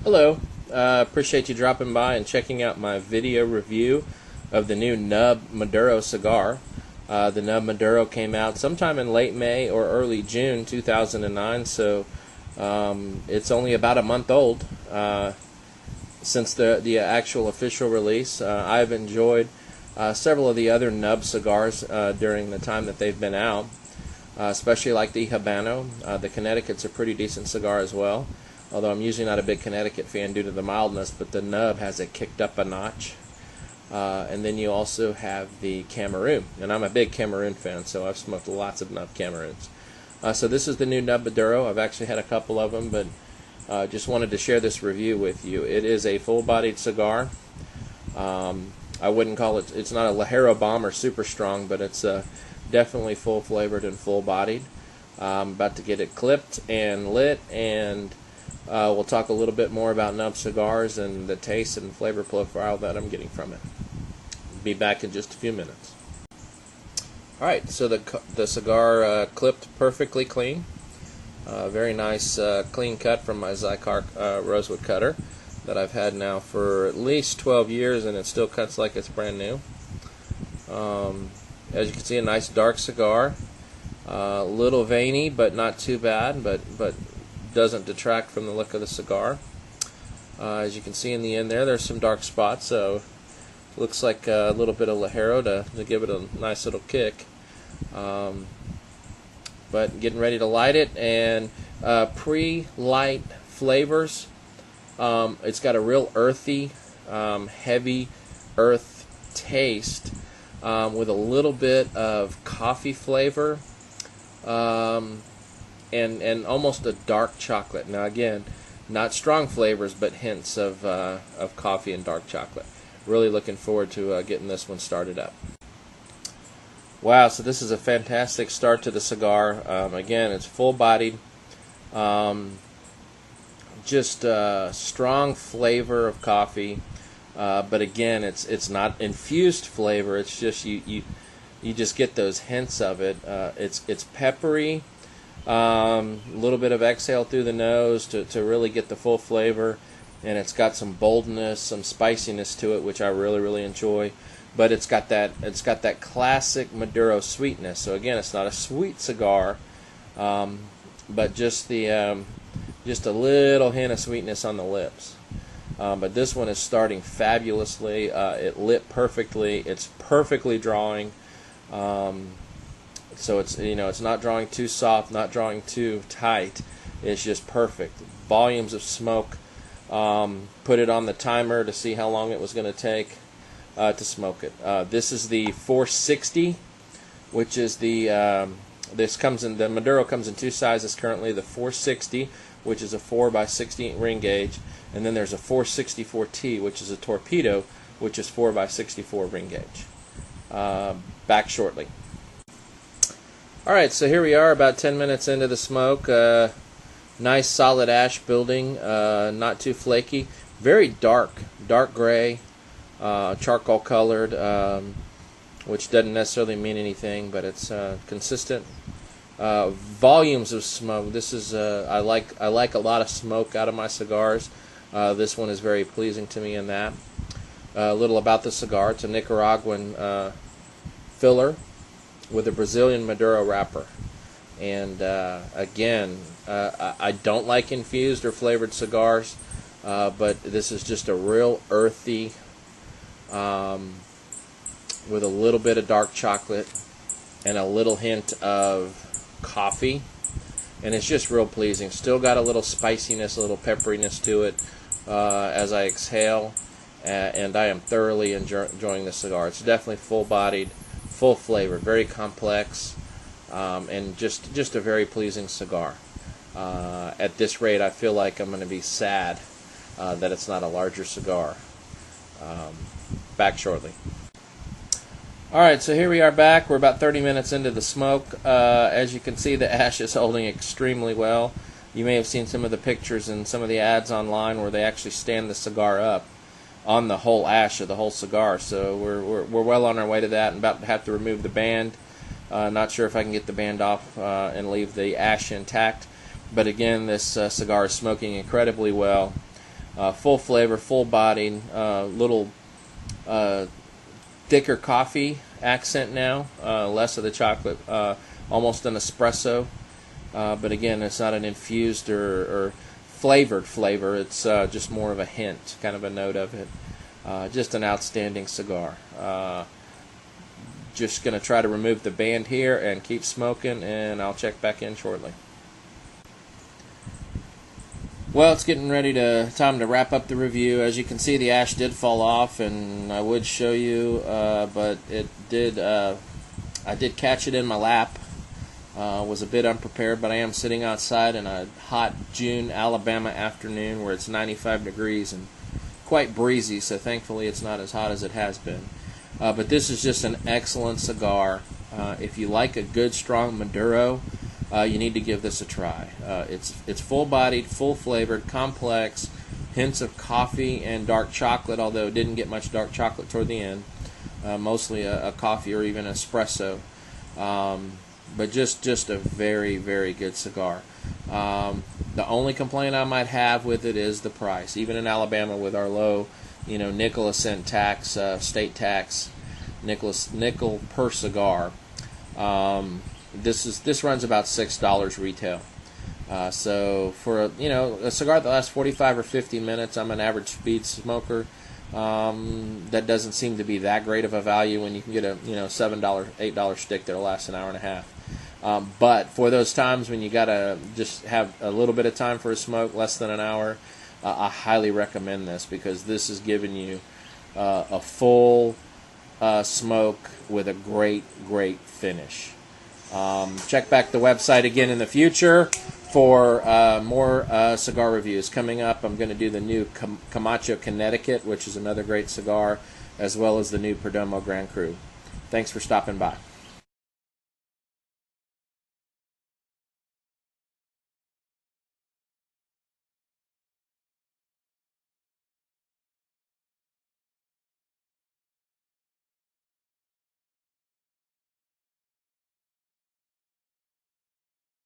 Hello, appreciate you dropping by and checking out my video review of the new Nub Maduro cigar. The Nub Maduro came out sometime in late May or early June 2009, so it's only about a month old since the actual official release. I've enjoyed several of the other Nub cigars during the time that they've been out, especially like the Habano. The Connecticut's a pretty decent cigar as well, although I'm usually not a big Connecticut fan due to the mildness, but the Nub has it kicked up a notch. And then you also have the Cameroon, and I'm a big Cameroon fan, so I've smoked lots of Nub Cameroons. So this is the new Nub Maduro. I've actually had a couple of them, but just wanted to share this review with you. It is a full-bodied cigar. I wouldn't call it, it's not a Ligero bomb or super strong, but it's definitely full-flavored and full-bodied. I'm about to get it clipped and lit, and we'll talk a little bit more about Nub cigars and the taste and flavor profile that I'm getting from it. Be back in just a few minutes. Alright, so the cigar clipped perfectly clean. Very nice clean cut from my cigar rosewood cutter that I've had now for at least 12 years, and it still cuts like it's brand new. As you can see, a nice dark cigar. A little veiny, but not too bad, but doesn't detract from the look of the cigar. As you can see in the end there's some dark spots, so it looks like a little bit of Ligero to give it a nice little kick. But getting ready to light it, and pre-light flavors. It's got a real earthy, heavy earth taste with a little bit of coffee flavor. And almost a dark chocolate. Now again, not strong flavors, but hints of coffee and dark chocolate. Really looking forward to getting this one started up. Wow, so this is a fantastic start to the cigar. Again, it's full-bodied. Just strong flavor of coffee, but again, it's not infused flavor. It's just you just get those hints of it. It's peppery. A little bit of exhale through the nose to really get the full flavor, and it's got some boldness, some spiciness to it, which I really enjoy. But it's got that classic Maduro sweetness. So again, it's not a sweet cigar, but just a little hint of sweetness on the lips. But this one is starting fabulously. It lit perfectly. It's perfectly drawing. So it's not drawing too soft, not drawing too tight. It's just perfect. Volumes of smoke. Put it on the timer to see how long it was going to take to smoke it. This is the 460, which is the the Maduro comes in two sizes currently. The 460, which is a 4x60 ring gauge, and then there's a 464T, which is a torpedo, which is 4x64 ring gauge. Back shortly. Alright, so here we are about 10 minutes into the smoke. Nice solid ash building, not too flaky. Very dark gray, charcoal colored, which doesn't necessarily mean anything, but it's consistent. Volumes of smoke. This is I like a lot of smoke out of my cigars. This one is very pleasing to me in that. A little about the cigar. It's a Nicaraguan filler with a Brazilian Maduro wrapper. And again, I don't like infused or flavored cigars, but this is just a real earthy, with a little bit of dark chocolate and a little hint of coffee, and it's just real pleasing. Still got a little spiciness, a little pepperiness to it as I exhale, and I am thoroughly enjoying the cigar. It's definitely full-bodied, full flavor, very complex, and just a very pleasing cigar. At this rate, I feel like I'm going to be sad that it's not a larger cigar. Back shortly. Alright, so here we are back. We're about 30 minutes into the smoke. As you can see, the ash is holding extremely well. You may have seen some of the pictures and some of the ads online where they actually stand the cigar up on the whole ash of the whole cigar. So we're well on our way to that, and about to have to remove the band. Not sure if I can get the band off and leave the ash intact. But again, this cigar is smoking incredibly well. Full flavor, full bodied, little thicker coffee accent now, less of the chocolate, almost an espresso. But again, it's not an infused or flavored flavor. It's just more of a hint, kind of a note of it. Just an outstanding cigar. Just going to try to remove the band here and keep smoking, and I'll check back in shortly. Well, it's getting ready time to wrap up the review. As you can see, the ash did fall off, and I would show you, but it did. I did catch it in my lap. Was a bit unprepared, but I am sitting outside in a hot June Alabama afternoon where it's 95 degrees and quite breezy, so thankfully it's not as hot as it has been. But this is just an excellent cigar. If you like a good, strong Maduro, you need to give this a try. It's full-bodied, full-flavored, complex, hints of coffee and dark chocolate, although it didn't get much dark chocolate toward the end. Mostly a coffee or even espresso. But just a very, very good cigar. The only complaint I might have with it is the price. Even in Alabama with our low, nickel a cent tax, state tax, nickel per cigar. This runs about $6 retail. So for a cigar that lasts 45 or 50 minutes, I'm an average speed smoker. That doesn't seem to be that great of a value when you can get a $7, $8 stick that'll last an hour and a half. But for those times when you gotta just have a little bit of time for a smoke, less than an hour, I highly recommend this because this is giving you a full smoke with a great finish. Check back the website again in the future for more cigar reviews. Coming up, I'm going to do the new Camacho Connecticut, which is another great cigar, as well as the new Perdomo Grand Cru. Thanks for stopping by.